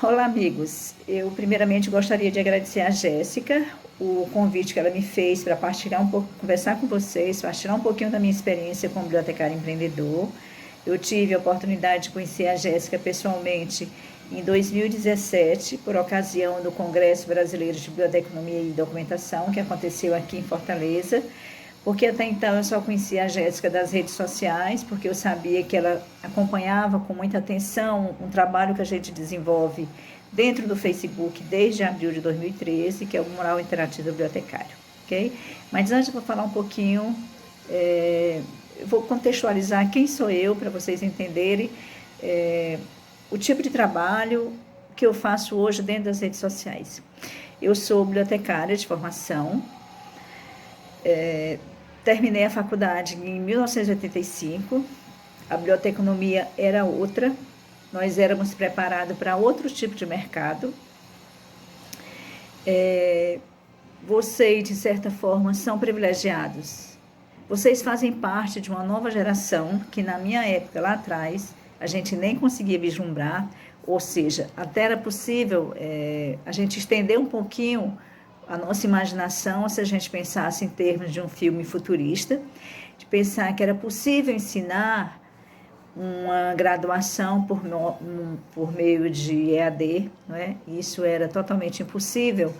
Olá, amigos. Eu primeiramente gostaria de agradecer a Jéssica o convite que ela me fez para partilhar um pouco, conversar com vocês, partilhar um pouquinho da minha experiência como bibliotecário empreendedor. Eu tive a oportunidade de conhecer a Jéssica pessoalmente em 2017, por ocasião do Congresso Brasileiro de Biblioteconomia e Documentação, que aconteceu aqui em Fortaleza, porque até então eu só conhecia a Jéssica das redes sociais, porque eu sabia que ela acompanhava com muita atenção um trabalho que a gente desenvolve dentro do Facebook desde abril de 2013, que é o Mural Interativo Bibliotecário, ok? Mas antes eu vou falar um pouquinho, eu vou contextualizar quem sou eu, para vocês entenderem o tipo de trabalho que eu faço hoje dentro das redes sociais. Eu sou bibliotecária de formação, terminei a faculdade em 1985, a biblioteconomia era outra, nós éramos preparados para outro tipo de mercado. Vocês, de certa forma, são privilegiados. Vocês fazem parte de uma nova geração que, na minha época, lá atrás, a gente nem conseguia vislumbrar, ou seja, até era possível a gente estender um pouquinho a nossa imaginação se a gente pensasse em termos de um filme futurista, de pensar que era possível ensinar uma graduação por meio de EAD, não é? Isso era totalmente impossível,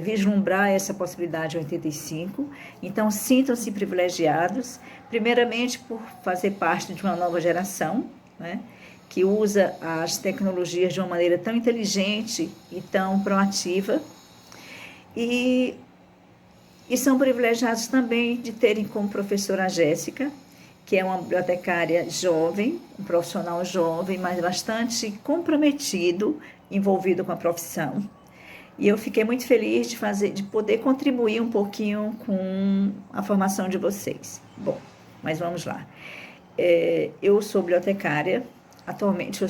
vislumbrar essa possibilidade em 85. Então, sintam-se privilegiados, primeiramente por fazer parte de uma nova geração, né, que usa as tecnologias de uma maneira tão inteligente e tão proativa, e são privilegiados também de terem como professora a Jéssica, que é uma bibliotecária jovem, um profissional jovem, mas bastante comprometido, envolvido com a profissão. E eu fiquei muito feliz de poder contribuir um pouquinho com a formação de vocês. Bom, mas vamos lá. Eu sou bibliotecária, atualmente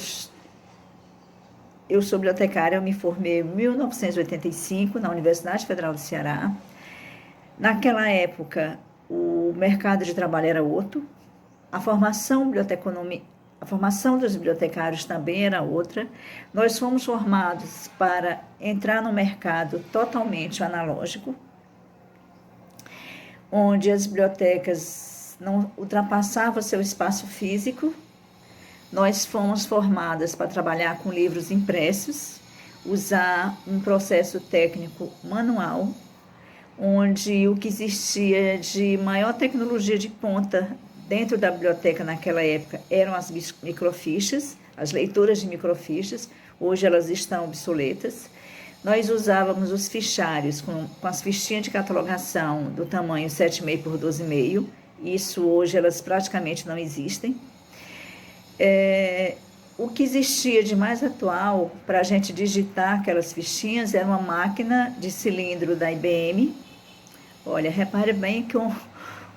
eu sou bibliotecária, eu me formei em 1985 na Universidade Federal do Ceará. Naquela época, o mercado de trabalho era outro, a formação dos bibliotecários também era outra. Nós fomos formados para entrar no mercado totalmente analógico, onde as bibliotecas não ultrapassavam seu espaço físico. Nós fomos formadas para trabalhar com livros impressos, usar um processo técnico manual, onde o que existia de maior tecnologia de ponta dentro da biblioteca naquela época eram as microfichas, as leituras de microfichas. Hoje elas estão obsoletas. Nós usávamos os fichários com as fichinhas de catalogação do tamanho 7,5 por 12,5. Isso hoje elas praticamente não existem. O que existia de mais atual para a gente digitar aquelas fichinhas era uma máquina de cilindro da IBM. Olha, repare bem que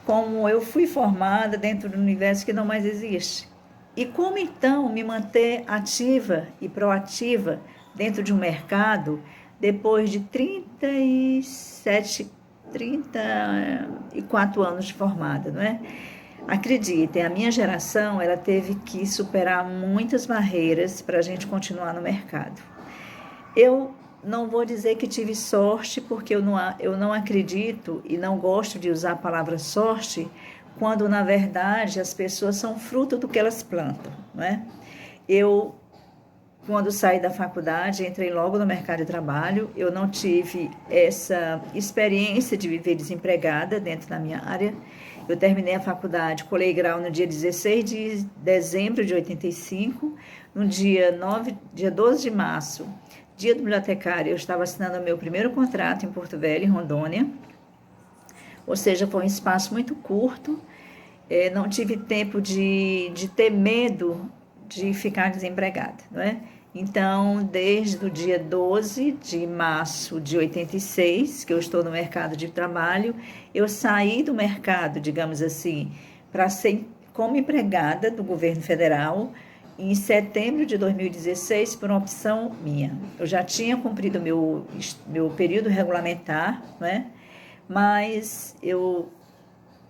como eu fui formada dentro do universo que não mais existe. E como então me manter ativa e proativa dentro de um mercado depois de 34 anos de formada, não é? Acreditem, a minha geração ela teve que superar muitas barreiras para a gente continuar no mercado. Eu não vou dizer que tive sorte, porque eu não acredito e não gosto de usar a palavra sorte, quando, na verdade, as pessoas são fruto do que elas plantam, não é? Eu, quando saí da faculdade, entrei logo no mercado de trabalho. Eu não tive essa experiência de viver desempregada dentro da minha área. Eu terminei a faculdade, colei grau no dia 16 de dezembro de 85, no dia 12 de março, dia do bibliotecário, eu estava assinando o meu primeiro contrato em Porto Velho, em Rondônia, ou seja, foi um espaço muito curto. Não tive tempo de ter medo de ficar desempregada, não é? Então, desde o dia 12 de março de 86, que eu estou no mercado de trabalho, eu saí do mercado, digamos assim, para ser como empregada do governo federal em setembro de 2016, por uma opção minha. Eu já tinha cumprido meu período regulamentar, né? Mas eu,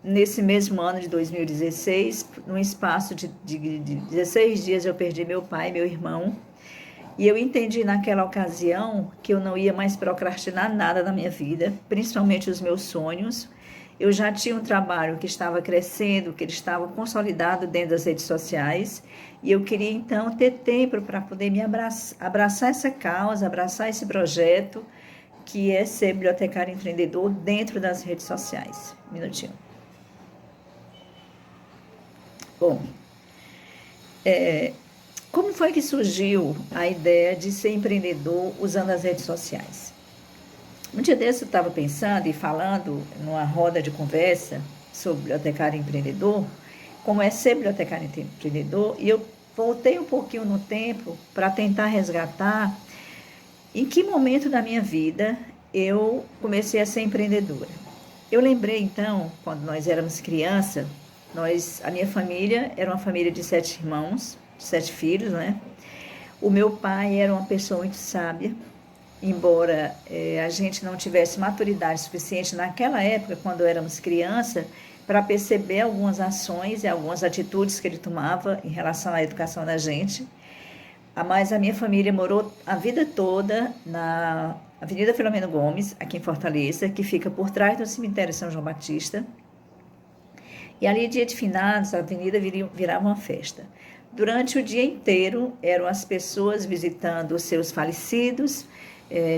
nesse mesmo ano de 2016, num espaço de 16 dias, eu perdi meu pai e meu irmão. E eu entendi naquela ocasião que eu não ia mais procrastinar nada na minha vida, principalmente os meus sonhos. Eu já tinha um trabalho que estava crescendo, que ele estava consolidado dentro das redes sociais, e eu queria então ter tempo para poder me abraçar essa causa, abraçar esse projeto, que é ser bibliotecário empreendedor dentro das redes sociais. Um minutinho. Bom, como foi que surgiu a ideia de ser empreendedor usando as redes sociais? Um dia desse eu estava pensando e falando numa roda de conversa sobre bibliotecário empreendedor, como é ser bibliotecário empreendedor, e eu voltei um pouquinho no tempo para tentar resgatar em que momento da minha vida eu comecei a ser empreendedora. Eu lembrei então, quando nós éramos criança, a minha família era uma família de 7 irmãos, 7 filhos, né? O meu pai era uma pessoa muito sábia, embora a gente não tivesse maturidade suficiente naquela época, quando éramos criança, para perceber algumas ações e algumas atitudes que ele tomava em relação à educação da gente. Mas a minha família morou a vida toda na Avenida Filomeno Gomes, aqui em Fortaleza, que fica por trás do cemitério São João Batista. E ali, dia de finados, a avenida virava uma festa. Durante o dia inteiro, eram as pessoas visitando os seus falecidos.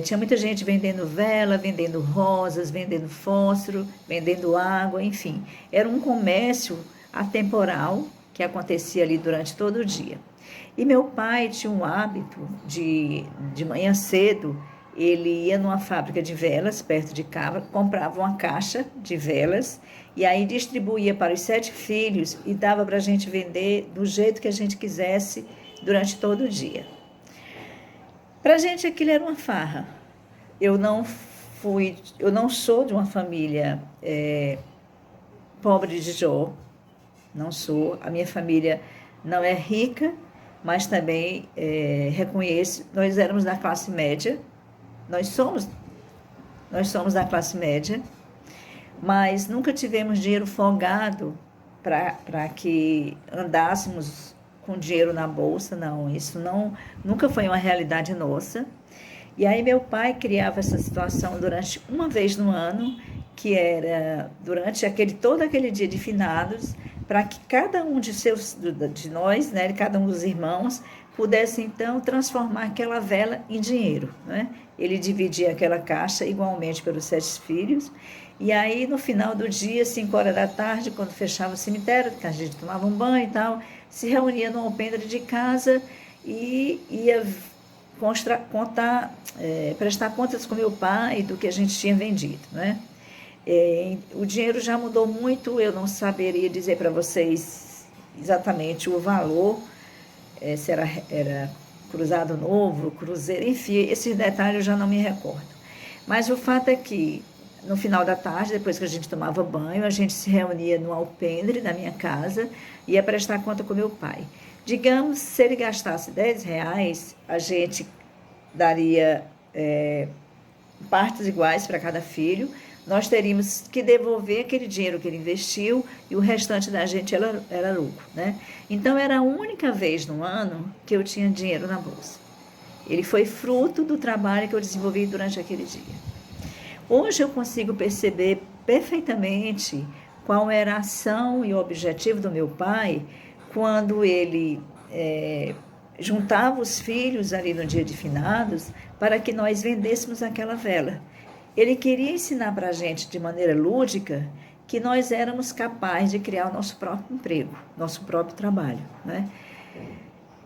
Tinha muita gente vendendo vela, vendendo rosas, vendendo fósforo, vendendo água, enfim. Era um comércio atemporal que acontecia ali durante todo o dia. E meu pai tinha um hábito de manhã cedo, ele ia numa fábrica de velas perto de casa, comprava uma caixa de velas e aí distribuía para os 7 filhos e dava para a gente vender do jeito que a gente quisesse durante todo o dia. Para a gente aquilo era uma farra. Eu não sou de uma família pobre de Jó, não sou. A minha família não é rica, mas também reconheço, nós éramos da classe média, nós somos da classe média, mas nunca tivemos dinheiro folgado para que andássemos com dinheiro na bolsa, não, isso nunca foi uma realidade nossa. E aí meu pai criava essa situação durante uma vez no ano, que era durante todo aquele dia de finados, para que cada um de nós, né, cada um dos irmãos, pudesse então transformar aquela vela em dinheiro, né? Ele dividia aquela caixa igualmente pelos 7 filhos, e aí no final do dia, 5 horas da tarde, quando fechava o cemitério, que a gente tomava um banho e tal, se reunia no alpendre de casa e ia prestar contas com meu pai do que a gente tinha vendido, né? O dinheiro já mudou muito, eu não saberia dizer para vocês exatamente o valor, se era cruzado novo, cruzeiro, enfim, esses detalhes eu já não me recordo. Mas o fato é que, no final da tarde, depois que a gente tomava banho, a gente se reunia no alpendre da minha casa e ia prestar conta com meu pai. Digamos, se ele gastasse R$10, a gente daria partes iguais para cada filho. Nós teríamos que devolver aquele dinheiro que ele investiu e o restante da gente era lucro, né? Então, era a única vez no ano que eu tinha dinheiro na bolsa. Ele foi fruto do trabalho que eu desenvolvi durante aquele dia. Hoje eu consigo perceber perfeitamente qual era a ação e o objetivo do meu pai quando ele juntava os filhos ali no dia de finados para que nós vendêssemos aquela vela. Ele queria ensinar para a gente, de maneira lúdica, que nós éramos capazes de criar o nosso próprio emprego, nosso próprio trabalho, né?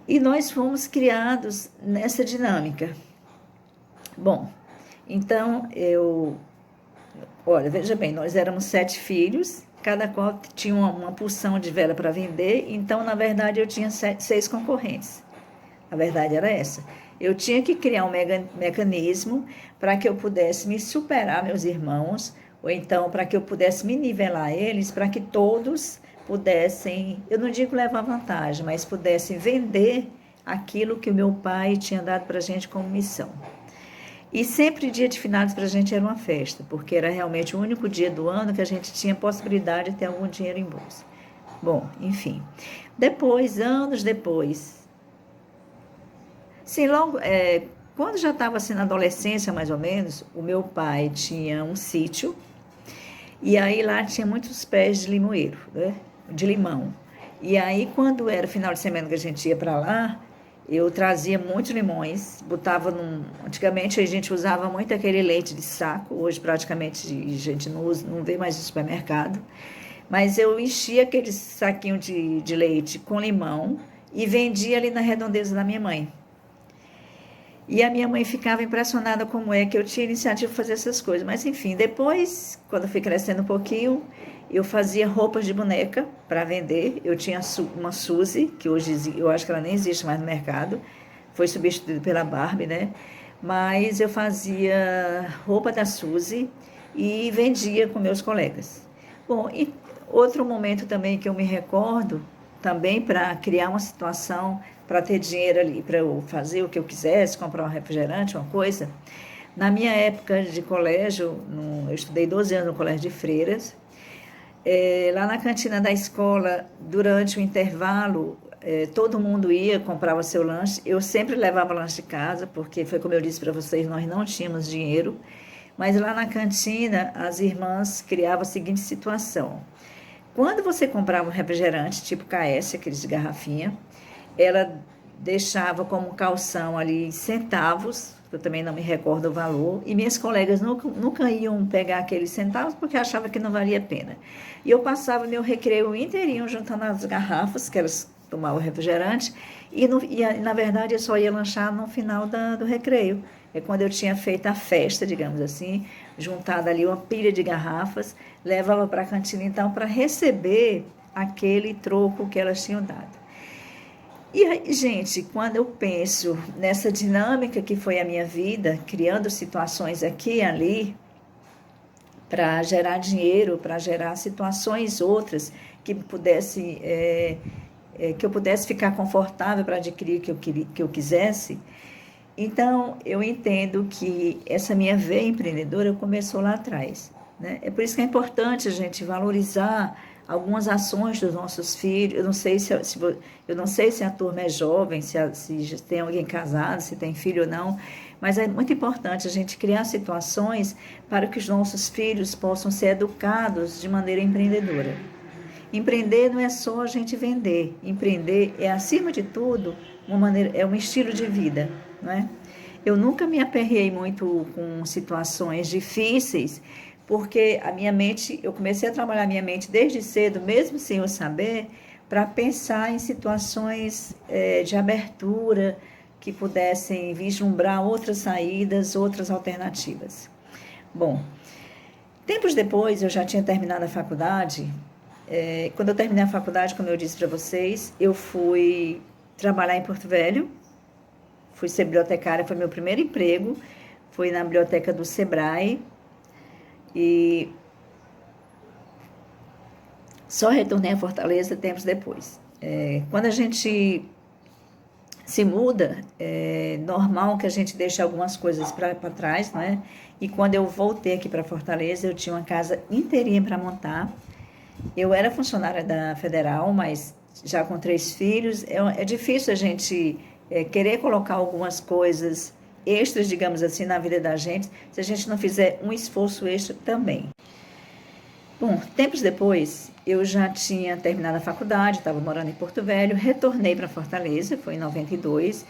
E nós fomos criados nessa dinâmica. Bom, então olha, veja bem, nós éramos 7 filhos, cada qual tinha uma porção de vela para vender, então, na verdade, eu tinha 6 concorrentes. A verdade era essa. Eu tinha que criar um mecanismo para que eu pudesse me superar meus irmãos, ou então para que eu pudesse me nivelar eles, para que todos pudessem, eu não digo levar vantagem, mas pudessem vender aquilo que o meu pai tinha dado para a gente como missão. E sempre dia de finados para a gente era uma festa, porque era realmente o único dia do ano que a gente tinha possibilidade de ter algum dinheiro em bolsa. Bom, enfim. Depois, anos depois, Sim, logo, quando já estava assim na adolescência, mais ou menos, o meu pai tinha um sítio e aí lá tinha muitos pés de limoeiro, né? De limão. E aí, quando era final de semana que a gente ia para lá, eu trazia muitos limões, botava num. Antigamente a gente usava muito aquele leite de saco, hoje praticamente a gente não usa, não vê mais no supermercado. Mas eu enchia aquele saquinho de leite com limão e vendia ali na redondeza da minha mãe. E a minha mãe ficava impressionada como é que eu tinha iniciativa de fazer essas coisas. Mas enfim, depois, quando eu fui crescendo um pouquinho, eu fazia roupas de boneca para vender. Eu tinha uma Suzy, que hoje eu acho que ela nem existe mais no mercado. Foi substituída pela Barbie, né? Mas eu fazia roupa da Suzy e vendia com meus colegas. Bom, e outro momento também que eu me recordo, também para criar uma situação para ter dinheiro ali, para eu fazer o que eu quisesse, comprar um refrigerante, uma coisa. Na minha época de colégio, eu estudei 12 anos no colégio de freiras, lá na cantina da escola, durante o intervalo, todo mundo ia, comprava seu lanche. Eu sempre levava lanche de casa, porque foi como eu disse para vocês, nós não tínhamos dinheiro. Mas lá na cantina, as irmãs criavam a seguinte situação. Quando você comprava um refrigerante, tipo KS, aqueles de garrafinha, ela deixava como calção ali centavos, eu também não me recordo o valor, e minhas colegas nunca iam pegar aqueles centavos porque achavam que não valia a pena. E eu passava meu recreio inteirinho juntando as garrafas, que elas tomavam refrigerante, na verdade eu só ia lanchar no final do recreio. É quando eu tinha feito a festa, digamos assim, juntada ali uma pilha de garrafas, levava para a cantina então para receber aquele troco que elas tinham dado. E aí, gente, quando eu penso nessa dinâmica que foi a minha vida, criando situações aqui e ali, para gerar dinheiro, para gerar situações outras que pudesse, que eu pudesse ficar confortável para adquirir o que eu quisesse, então eu entendo que essa minha veia empreendedora começou lá atrás, né? É por isso que é importante a gente valorizar algumas ações dos nossos filhos. Eu não sei eu não sei se a turma é jovem, se tem alguém casado, se tem filho ou não, mas é muito importante a gente criar situações para que os nossos filhos possam ser educados de maneira empreendedora. Empreender não é só a gente vender. Empreender é, acima de tudo, é um estilo de vida, não é? Eu nunca me aperrei muito com situações difíceis, porque a minha mente, eu comecei a trabalhar a minha mente desde cedo, mesmo sem eu saber, para pensar em situações de abertura que pudessem vislumbrar outras saídas, outras alternativas. Bom, tempos depois, eu já tinha terminado a faculdade. Quando eu terminei a faculdade, como eu disse para vocês, eu fui trabalhar em Porto Velho, fui ser bibliotecária, foi meu primeiro emprego, foi na biblioteca do Sebrae, e só retornei a Fortaleza tempos depois. Quando a gente se muda, é normal que a gente deixe algumas coisas para trás, né? E quando eu voltei aqui para Fortaleza, eu tinha uma casa inteirinha para montar. Eu era funcionária da Federal, mas já com 3 filhos, é difícil a gente querer colocar algumas coisas extras, digamos assim, na vida da gente, se a gente não fizer um esforço extra também. Bom, tempos depois, eu já tinha terminado a faculdade, estava morando em Porto Velho, retornei para Fortaleza, foi em 92.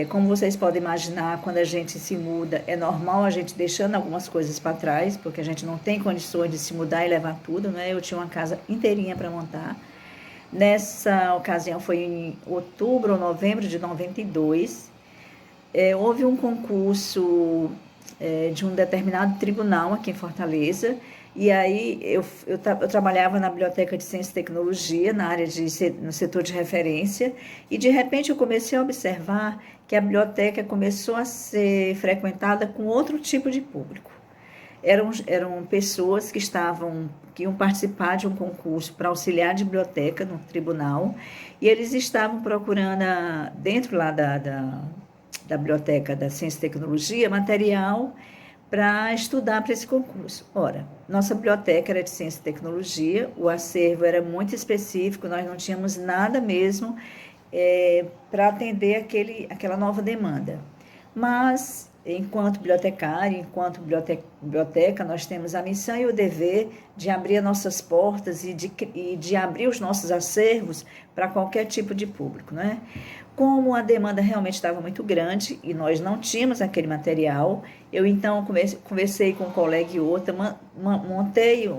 Como vocês podem imaginar, quando a gente se muda, é normal a gente deixando algumas coisas para trás, porque a gente não tem condições de se mudar e levar tudo, né? Eu tinha uma casa inteirinha para montar. Nessa ocasião, foi em outubro ou novembro de 92, houve um concurso de um determinado tribunal aqui em Fortaleza, e aí eu trabalhava na Biblioteca de Ciência e Tecnologia, no setor de referência, e de repente eu comecei a observar que a biblioteca começou a ser frequentada com outro tipo de público. Eram pessoas que iam participar de um concurso para auxiliar de biblioteca no tribunal, e eles estavam procurando, dentro lá da Biblioteca da Ciência e Tecnologia, material para estudar para esse concurso. Ora, nossa biblioteca era de Ciência e Tecnologia, o acervo era muito específico, nós não tínhamos nada mesmo para atender aquela nova demanda. Mas, enquanto bibliotecária, enquanto biblioteca, nós temos a missão e o dever de abrir as nossas portas e de abrir os nossos acervos para qualquer tipo de público, né? Como a demanda realmente estava muito grande e nós não tínhamos aquele material, eu então conversei com um colega e outra, montei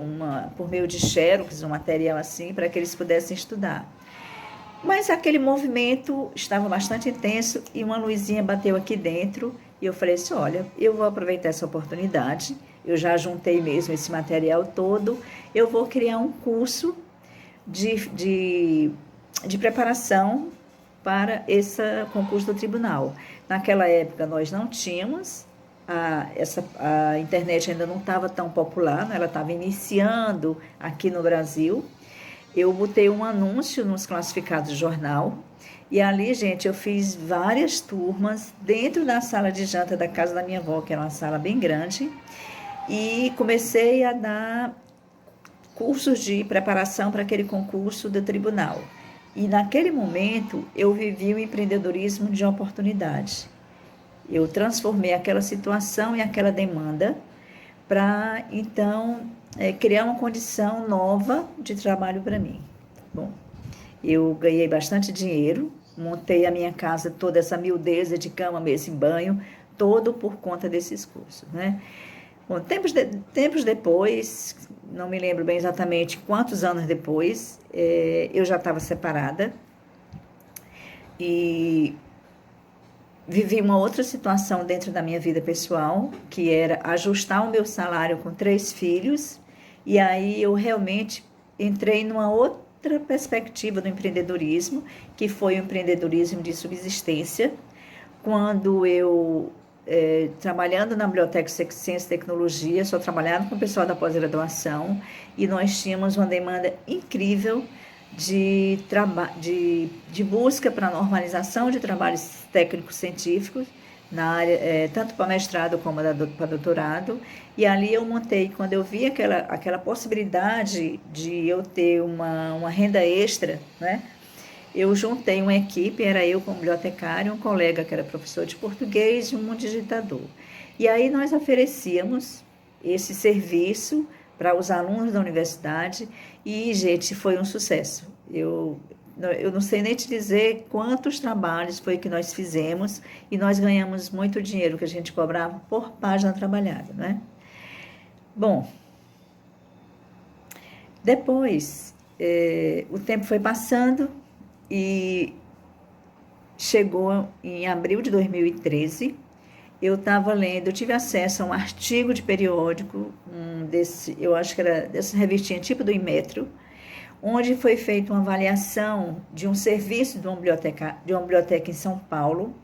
por meio de xerox, um material assim, para que eles pudessem estudar. Mas aquele movimento estava bastante intenso e uma luzinha bateu aqui dentro e eu falei assim, olha, eu vou aproveitar essa oportunidade, eu já juntei mesmo esse material todo, eu vou criar um curso de preparação para esse concurso do tribunal. Naquela época nós não tínhamos, a internet ainda não estava tão popular, né? Ela estava iniciando aqui no Brasil. Eu botei um anúncio nos classificados do jornal e ali, gente, eu fiz várias turmas dentro da sala de janta da casa da minha avó, que era uma sala bem grande, e comecei a dar cursos de preparação para aquele concurso do tribunal. E naquele momento eu vivi o empreendedorismo de oportunidade. Eu transformei aquela situação e aquela demanda para, então, criar uma condição nova de trabalho para mim. Bom, eu ganhei bastante dinheiro, montei a minha casa, toda essa miudeza de cama, mesa e banho, todo por conta desses cursos, né? Bom, tempos depois, não me lembro bem exatamente quantos anos depois, eu já estava separada e vivi uma outra situação dentro da minha vida pessoal, que era ajustar o meu salário com 3 filhos, e aí eu realmente entrei numa outra perspectiva do empreendedorismo, que foi o empreendedorismo de subsistência, quando eu, trabalhando na Biblioteca de Ciência e Tecnologia, só trabalhando com o pessoal da pós-graduação, e nós tínhamos uma demanda incrível de busca para normalização de trabalhos técnicos científicos na área, tanto para mestrado como para doutorado, e ali eu montei, quando eu vi aquela possibilidade de eu ter uma renda extra, né? Eu juntei uma equipe, era eu como bibliotecário, um colega que era professor de português e um digitador. E aí nós oferecíamos esse serviço para os alunos da universidade e, gente, foi um sucesso. Eu não sei nem te dizer quantos trabalhos foi que nós fizemos e nós ganhamos muito dinheiro que a gente cobrava por página trabalhada, né? Bom, depois o tempo foi passando e chegou em abril de 2013, eu estava lendo, eu tive acesso a um artigo de periódico, eu acho que era dessa revistinha tipo do Inmetro, onde foi feita uma avaliação de um serviço de uma biblioteca em São Paulo,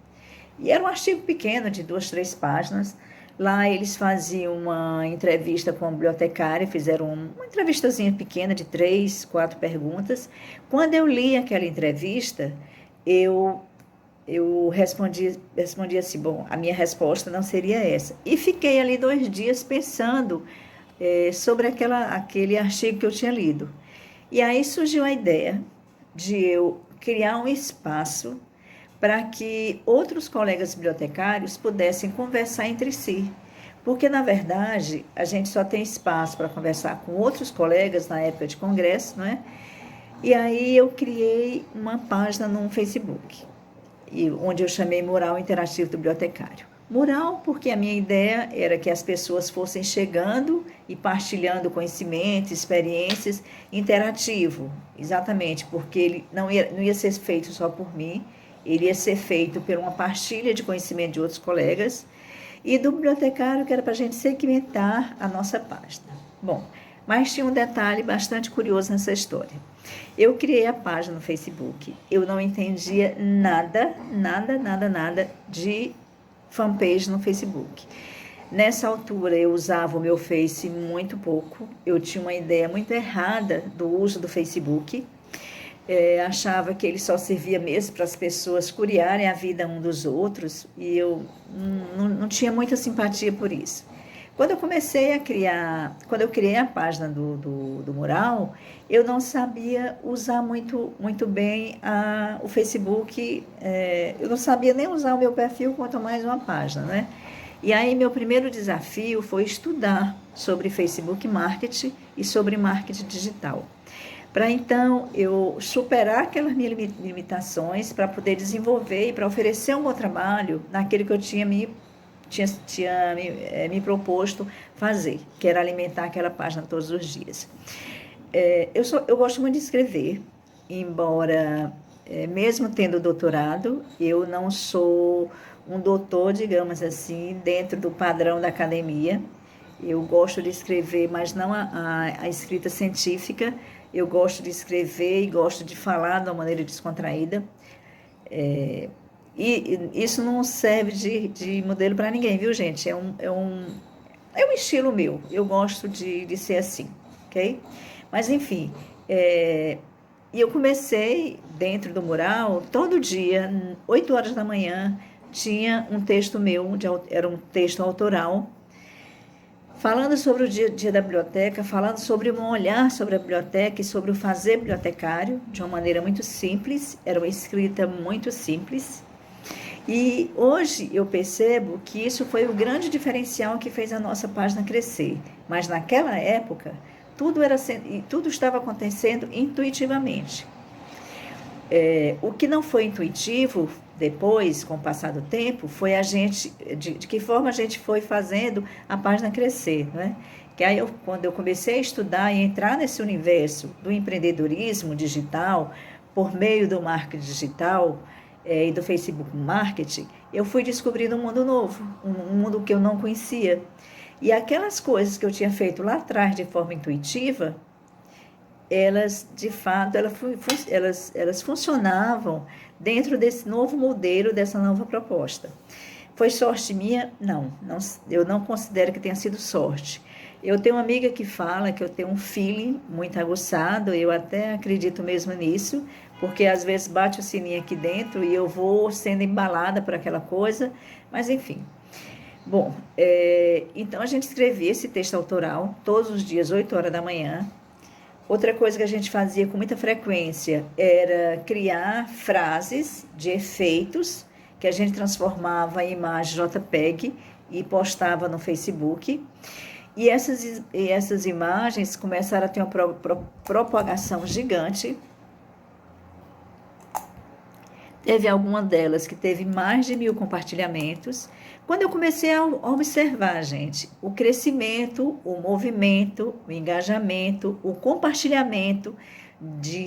e era um artigo pequeno, de 2, 3 páginas. Lá eles faziam uma entrevista com a bibliotecária, fizeram uma entrevistazinha pequena de 3, 4 perguntas. Quando eu li aquela entrevista, eu respondi assim, bom, a minha resposta não seria essa. E fiquei ali 2 dias pensando sobre aquele artigo que eu tinha lido. E aí surgiu a ideia de eu criar um espaço para que outros colegas bibliotecários pudessem conversar entre si. Porque, na verdade, a gente só tem espaço para conversar com outros colegas na época de congresso, não é? E aí eu criei uma página no Facebook, onde eu chamei Mural Interativo do Bibliotecário. Mural porque a minha ideia era que as pessoas fossem chegando e partilhando conhecimentos, experiências, interativo, exatamente, porque ele não ia ser feito só por mim, ele ia ser feito por uma partilha de conhecimento de outros colegas e do bibliotecário, que era para a gente segmentar a nossa página. Bom, mas tinha um detalhe bastante curioso nessa história. Eu criei a página no Facebook, eu não entendia nada de fanpage no Facebook. Nessa altura eu usava o meu Face muito pouco, eu tinha uma ideia muito errada do uso do Facebook, achava que ele só servia mesmo para as pessoas curiarem a vida um dos outros e eu não tinha muita simpatia por isso. Quando eu criei a página do mural, eu não sabia usar muito bem o Facebook, eu não sabia nem usar o meu perfil, quanto mais uma página, né? E aí, meu primeiro desafio foi estudar sobre Facebook Marketing e sobre marketing digital. Para então eu superar aquelas minhas limitações, para poder desenvolver e para oferecer um bom trabalho naquilo que eu tinha me proposto fazer, que era alimentar aquela página todos os dias. Eu gosto muito de escrever, embora, mesmo tendo doutorado, eu não sou um doutor, digamos assim, dentro do padrão da academia. Eu gosto de escrever, mas não a escrita científica. Eu gosto de escrever e gosto de falar de uma maneira descontraída. E isso não serve de modelo para ninguém, viu, gente? É um estilo meu. Eu gosto de ser assim, ok? Mas, enfim, e eu comecei dentro do mural, todo dia, 8 horas da manhã, tinha um texto meu, era um texto autoral, falando sobre o dia da biblioteca, falando sobre um olhar sobre a biblioteca e sobre o fazer bibliotecário, de uma maneira muito simples, era uma escrita muito simples. E hoje eu percebo que isso foi o grande diferencial que fez a nossa página crescer. Mas naquela época, tudo estava acontecendo intuitivamente. O que não foi intuitivo depois, com o passar do tempo, foi de que forma a gente foi fazendo a página crescer, né? Que aí, quando eu comecei a estudar e entrar nesse universo do empreendedorismo digital, por meio do marketing digital e do Facebook Marketing, eu fui descobrindo um mundo novo, um mundo que eu não conhecia. E aquelas coisas que eu tinha feito lá atrás de forma intuitiva, elas, de fato, elas funcionavam dentro desse novo modelo, dessa nova proposta. Foi sorte minha? Não, eu não considero que tenha sido sorte. Eu tenho uma amiga que fala que eu tenho um feeling muito aguçado, eu até acredito mesmo nisso, porque às vezes bate o sininho aqui dentro e eu vou sendo embalada por aquela coisa, mas enfim. Bom, então a gente escrevia esse texto autoral todos os dias, 8 horas da manhã. Outra coisa que a gente fazia com muita frequência era criar frases de efeitos que a gente transformava em imagem JPEG e postava no Facebook. E essas imagens começaram a ter uma propagação gigante. Teve alguma delas que teve mais de 1.000 compartilhamentos. Quando eu comecei a observar, gente, o crescimento, o movimento, o engajamento, o compartilhamento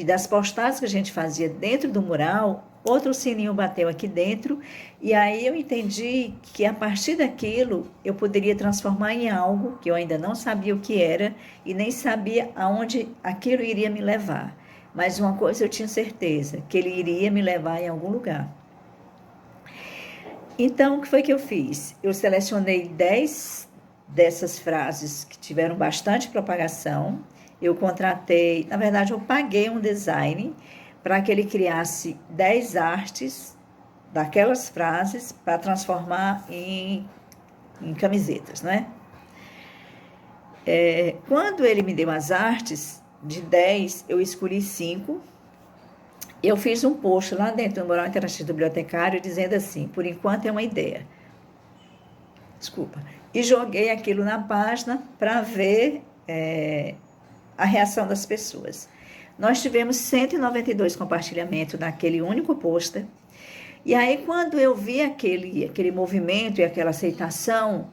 das postagens que a gente fazia dentro do mural, outro sininho bateu aqui dentro, e aí eu entendi que a partir daquilo eu poderia transformar em algo que eu ainda não sabia o que era e nem sabia aonde aquilo iria me levar. Mas uma coisa eu tinha certeza, que ele iria me levar em algum lugar. Então, o que foi que eu fiz? Eu selecionei 10 dessas frases que tiveram bastante propagação. Eu contratei, na verdade, eu paguei um design para que ele criasse 10 artes daquelas frases para transformar em camisetas, né? Quando ele me deu as artes, de 10, eu escolhi 5. Eu fiz um post lá dentro do Mural Interativo do Bibliotecário dizendo assim, por enquanto é uma ideia. Desculpa. E joguei aquilo na página para ver a reação das pessoas. Nós tivemos 192 compartilhamentos naquele único pôster. E aí, quando eu vi aquele movimento e aquela aceitação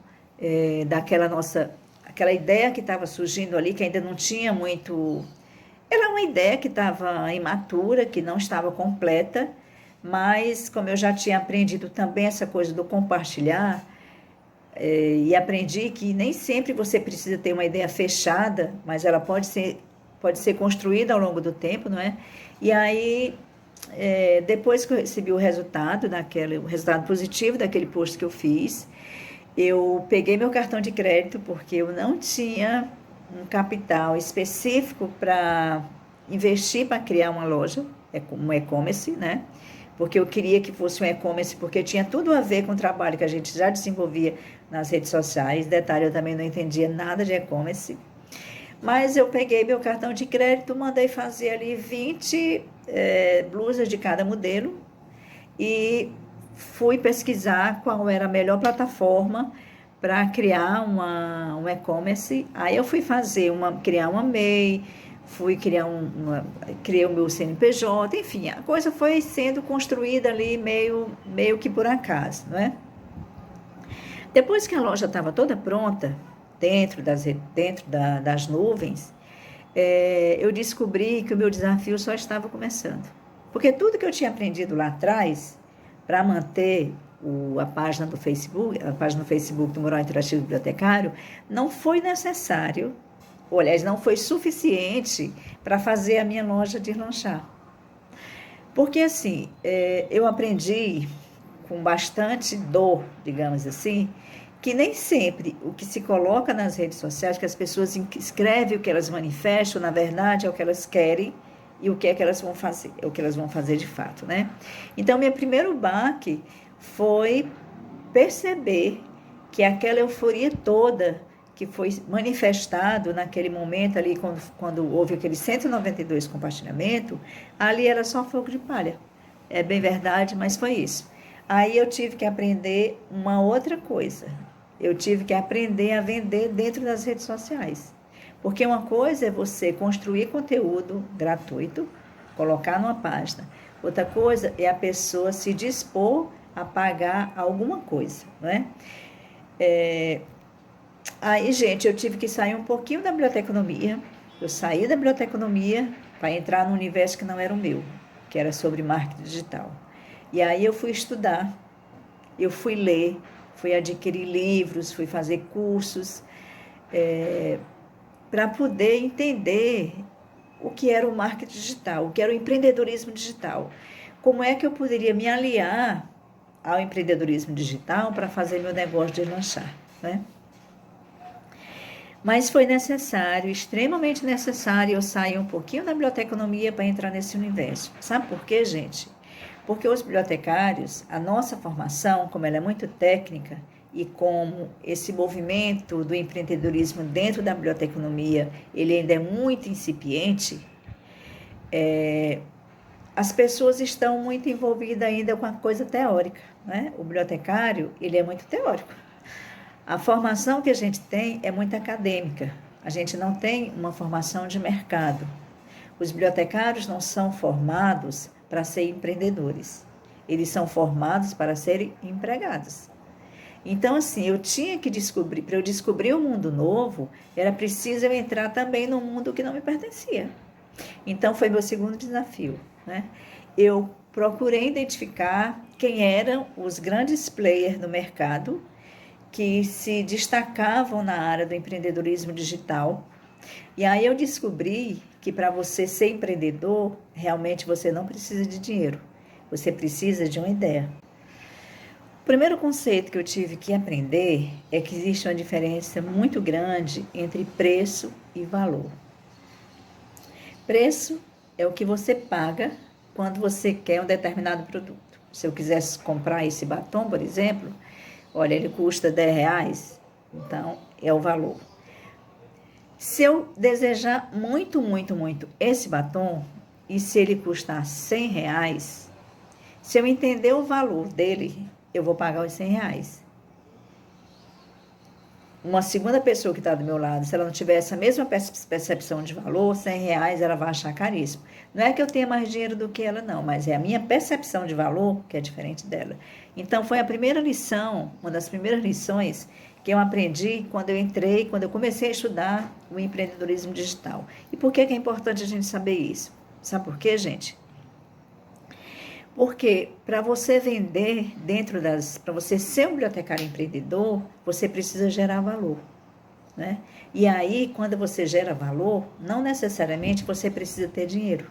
aquela ideia que estava surgindo ali, que ainda não tinha muito... Era uma ideia que estava imatura, que não estava completa, mas como eu já tinha aprendido também essa coisa do compartilhar, e aprendi que nem sempre você precisa ter uma ideia fechada, mas ela pode ser construída ao longo do tempo, não é? E aí, depois que eu recebi o resultado positivo daquele post que eu fiz, eu peguei meu cartão de crédito, porque eu não tinha um capital específico para investir para criar uma loja, um e-commerce, né? porque eu queria que fosse um e-commerce, porque tinha tudo a ver com o trabalho que a gente já desenvolvia nas redes sociais. Detalhe, eu também não entendia nada de e-commerce. Mas eu peguei meu cartão de crédito, mandei fazer ali 20 blusas de cada modelo e fui pesquisar qual era a melhor plataforma para criar um e-commerce. Aí eu fui criar uma MEI, criei o meu CNPJ, enfim, a coisa foi sendo construída ali meio que por acaso, não é? Depois que a loja estava toda pronta, dentro das nuvens, eu descobri que o meu desafio só estava começando. Porque tudo que eu tinha aprendido lá atrás, para manter a página do Facebook do Mural Interativo Bibliotecário, não foi necessário, ou aliás, não foi suficiente para fazer a minha loja deslanchar. Porque assim, eu aprendi com bastante dor, digamos assim, que nem sempre o que se coloca nas redes sociais, que as pessoas escrevem o que elas manifestam, na verdade é o que elas querem e o que é que elas vão fazer, é o que elas vão fazer de fato, né? Então, meu primeiro baque foi perceber que aquela euforia toda que foi manifestado naquele momento ali, quando houve aquele 192 compartilhamento, ali era só fogo de palha. É bem verdade, mas foi isso. Aí eu tive que aprender uma outra coisa. Eu tive que aprender a vender dentro das redes sociais. Porque uma coisa é você construir conteúdo gratuito, colocar numa página. Outra coisa é a pessoa se dispor a pagar alguma coisa, né? Aí, gente, eu tive que sair um pouquinho da biblioteconomia. Eu saí da biblioteconomia para entrar num universo que não era o meu, que era sobre marketing digital. E aí eu fui estudar, eu fui ler, fui adquirir livros, fui fazer cursos, para poder entender o que era o marketing digital, o que era o empreendedorismo digital. Como é que eu poderia me aliar ao empreendedorismo digital para fazer meu negócio deslanchar, né? Mas foi necessário, extremamente necessário, eu sair um pouquinho da biblioteconomia para entrar nesse universo. Sabe por quê, gente? Porque os bibliotecários, a nossa formação, como ela é muito técnica, e como esse movimento do empreendedorismo dentro da biblioteconomia, ele ainda é muito incipiente, as pessoas estão muito envolvidas ainda com a coisa teórica, né? O bibliotecário, ele é muito teórico. A formação que a gente tem é muito acadêmica. A gente não tem uma formação de mercado. Os bibliotecários não são formados para serem empreendedores. Eles são formados para serem empregados. Então, assim, eu tinha que descobrir, para eu descobrir um mundo novo, era preciso eu entrar também num mundo que não me pertencia. Então, foi meu segundo desafio, né? Eu procurei identificar quem eram os grandes players no mercado que se destacavam na área do empreendedorismo digital. E aí eu descobri que para você ser empreendedor, realmente você não precisa de dinheiro, você precisa de uma ideia. O primeiro conceito que eu tive que aprender é que existe uma diferença muito grande entre preço e valor. Preço é o que você paga quando você quer um determinado produto. Se eu quisesse comprar esse batom, por exemplo, olha, ele custa R$10, então é o valor. Se eu desejar muito, muito, muito esse batom, e se ele custar R$100, se eu entender o valor dele, eu vou pagar os R$100. Uma segunda pessoa que está do meu lado, se ela não tiver essa mesma percepção de valor, R$100 ela vai achar caríssimo. Não é que eu tenha mais dinheiro do que ela, não, mas é a minha percepção de valor que é diferente dela. Então, foi a primeira lição, uma das primeiras lições que eu aprendi quando eu comecei a estudar o empreendedorismo digital. E por que é importante a gente saber isso? Sabe por quê, gente? Porque para você vender para você ser um bibliotecário empreendedor, você precisa gerar valor, né? E aí, quando você gera valor, não necessariamente você precisa ter dinheiro.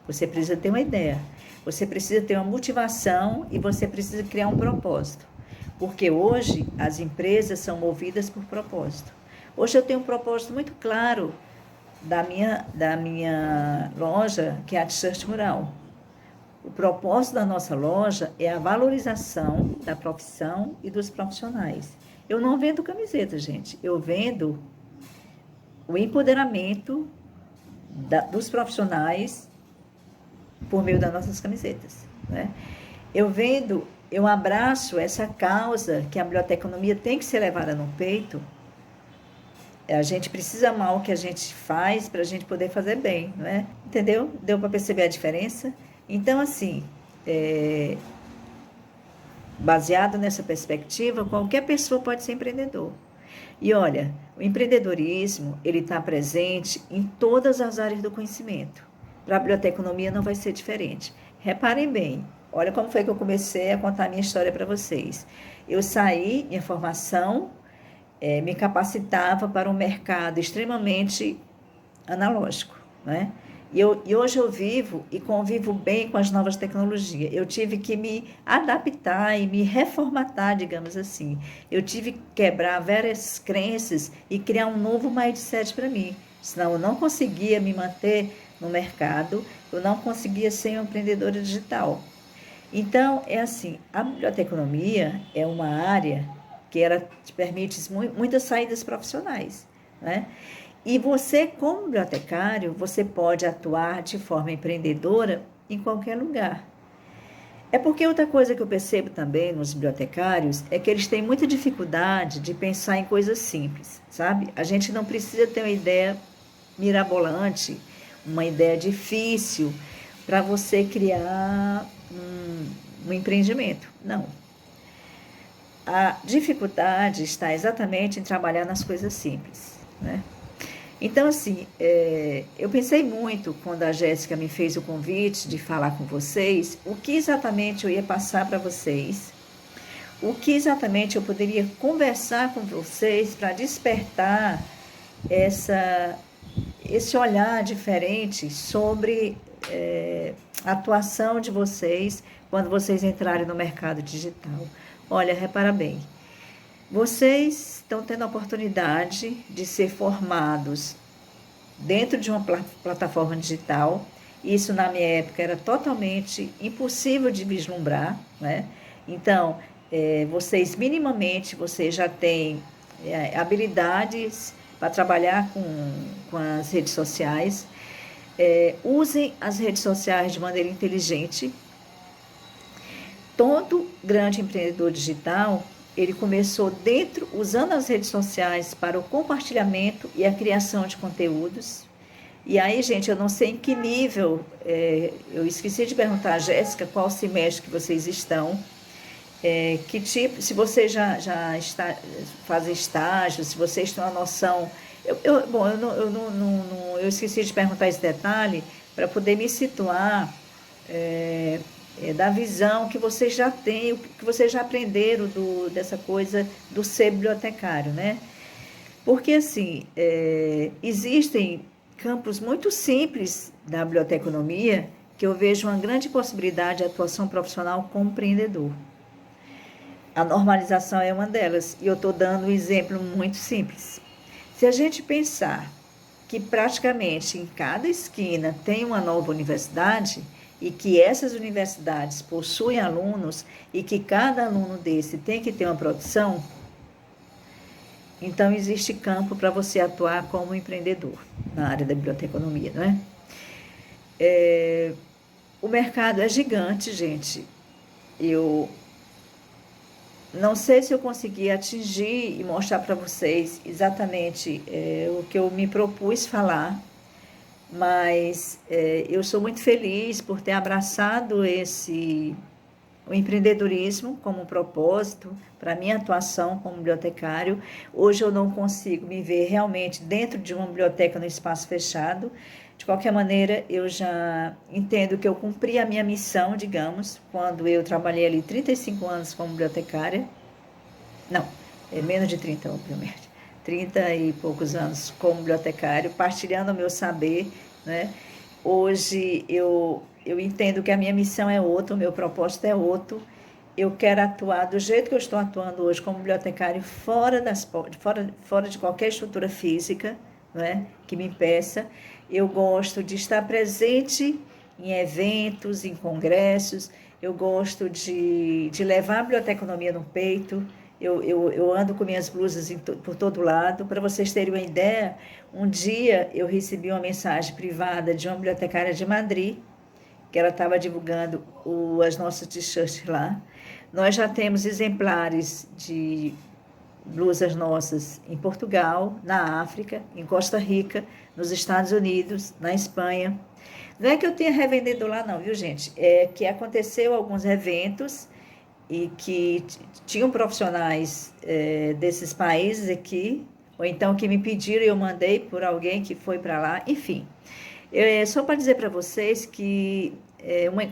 Você precisa ter uma ideia, você precisa ter uma motivação e você precisa criar um propósito. Porque hoje as empresas são movidas por propósito. Hoje eu tenho um propósito muito claro da minha loja, que é a T-shirt Mural. O propósito da nossa loja é a valorização da profissão e dos profissionais. Eu não vendo camiseta, gente. Eu vendo o empoderamento dos profissionais por meio das nossas camisetas, né? Eu abraço essa causa que a biblioteconomia tem que ser levada no peito. A gente precisa amar o que a gente faz para a gente poder fazer bem, não é? Entendeu? Deu para perceber a diferença? Então, assim, baseado nessa perspectiva, qualquer pessoa pode ser empreendedor. E olha, o empreendedorismo, ele está presente em todas as áreas do conhecimento. Para a biblioteconomia não vai ser diferente. Reparem bem, olha como foi que eu comecei a contar a minha história para vocês. Eu saí, minha formação me capacitava para um mercado extremamente analógico, né? E hoje eu vivo e convivo bem com as novas tecnologias. Eu tive que me adaptar e me reformatar, digamos assim. Eu tive que quebrar várias crenças e criar um novo mindset para mim. Senão eu não conseguia me manter no mercado, eu não conseguia ser uma empreendedora digital. Então, é assim, a biblioteconomia é uma área que ela te permite muitas saídas profissionais, né? E você, como bibliotecário, você pode atuar de forma empreendedora em qualquer lugar. É porque outra coisa que eu percebo também nos bibliotecários é que eles têm muita dificuldade de pensar em coisas simples, sabe? A gente não precisa ter uma ideia mirabolante, uma ideia difícil para você criar um empreendimento. Não. A dificuldade está exatamente em trabalhar nas coisas simples, né? Então, assim, eu pensei muito quando a Jéssica me fez o convite de falar com vocês, o que exatamente eu ia passar para vocês, o que exatamente eu poderia conversar com vocês para despertar esse olhar diferente sobre a atuação de vocês quando vocês entrarem no mercado digital. Olha, repara bem, vocês estão tendo a oportunidade de ser formados dentro de uma plataforma digital. Isso, na minha época, era totalmente impossível de vislumbrar, né? Então, vocês já têm habilidades para trabalhar com as redes sociais. Usem as redes sociais de maneira inteligente. Todo grande empreendedor digital, ele começou usando as redes sociais para o compartilhamento e a criação de conteúdos. E aí, gente, eu não sei em que nível, eu esqueci de perguntar a Jéssica qual semestre que vocês estão, que tipo, se vocês já fazem estágio, se vocês têm uma noção. Eu esqueci de perguntar esse detalhe para poder me situar da visão que vocês já têm, que vocês já aprenderam dessa coisa do ser bibliotecário, né? Porque, assim, existem campos muito simples da biblioteconomia que eu vejo uma grande possibilidade de atuação profissional como empreendedor. A normalização é uma delas, e eu estou dando um exemplo muito simples. Se a gente pensar que praticamente em cada esquina tem uma nova universidade, e que essas universidades possuem alunos e que cada aluno desse tem que ter uma produção, então existe campo para você atuar como empreendedor na área da biblioteconomia, não é? O mercado é gigante, gente. Eu não sei se eu consegui atingir e mostrar para vocês exatamente o que eu me propus falar, mas eu sou muito feliz por ter abraçado o empreendedorismo como propósito para a minha atuação como bibliotecário. Hoje eu não consigo me ver realmente dentro de uma biblioteca no espaço fechado. De qualquer maneira, eu já entendo que eu cumpri a minha missão, digamos, quando eu trabalhei ali 35 anos como bibliotecária. Não, menos de 30, obviamente. 30 e poucos anos como bibliotecário, partilhando o meu saber, né? Hoje eu entendo que a minha missão é outra, o meu propósito é outro. Eu quero atuar do jeito que eu estou atuando hoje como bibliotecário fora de qualquer estrutura física, né, que me impeça. Eu gosto de estar presente em eventos, em congressos. Eu gosto de levar a biblioteconomia no peito. Eu ando com minhas blusas por todo lado. Para vocês terem uma ideia, um dia eu recebi uma mensagem privada de uma bibliotecária de Madrid, que ela estava divulgando as nossas t-shirts lá. Nós já temos exemplares de blusas nossas em Portugal, na África, em Costa Rica, nos Estados Unidos, na Espanha. Não é que eu tenha revendido lá não, viu gente? É que aconteceu alguns eventos e que tinham profissionais desses países aqui, ou então que me pediram e eu mandei por alguém que foi para lá, enfim. Só para dizer para vocês que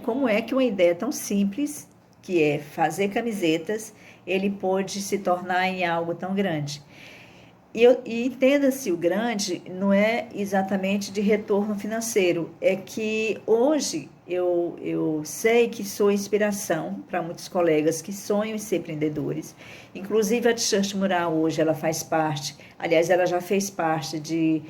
como é que uma ideia tão simples, que é fazer camisetas, ele pode se tornar em algo tão grande. E entenda-se, o grande não é exatamente de retorno financeiro, é que hoje eu sei que sou inspiração para muitos colegas que sonham em ser empreendedores. Inclusive a T-shirt Mural hoje, ela faz parte, aliás, ela já fez parte de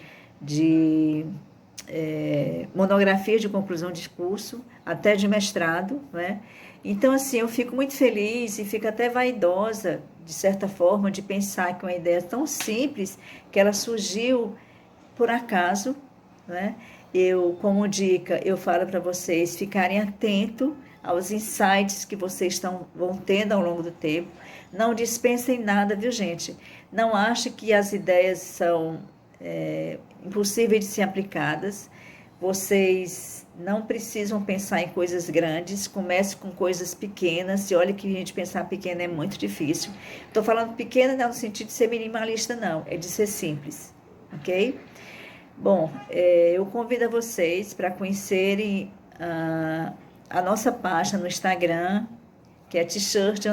monografia de conclusão de curso, até de mestrado, né? Então, assim, eu fico muito feliz e fico até vaidosa, de certa forma, de pensar que uma ideia tão simples, que ela surgiu por acaso, né? Como dica, eu falo para vocês ficarem atentos aos insights que vocês vão tendo ao longo do tempo. Não dispensem nada, viu, gente? Não achem que as ideias são impossíveis de ser aplicadas. Vocês não precisam pensar em coisas grandes, comece com coisas pequenas. E olha que a gente pensar pequeno é muito difícil. Estou falando pequena não no sentido de ser minimalista, não, é de ser simples, ok? Bom, eu convido vocês para conhecerem a nossa página no Instagram, que é t-shirt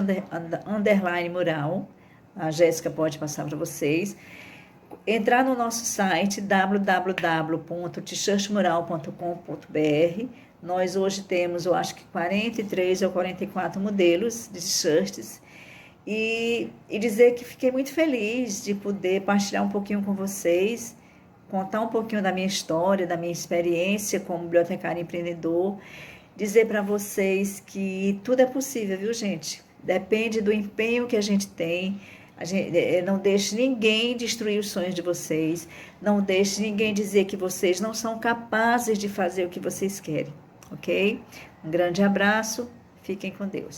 underline mural. A Jéssica pode passar para vocês. Entrar no nosso site www.t-shirtmural.com.br. Nós hoje temos, eu acho que 43 ou 44 modelos de t-shirts. E dizer que fiquei muito feliz de poder partilhar um pouquinho com vocês, contar um pouquinho da minha história, da minha experiência como bibliotecário empreendedor. Dizer para vocês que tudo é possível, viu, gente? Depende do empenho que a gente tem. Não deixe ninguém destruir os sonhos de vocês. Não deixe ninguém dizer que vocês não são capazes de fazer o que vocês querem, ok? Um grande abraço. Fiquem com Deus.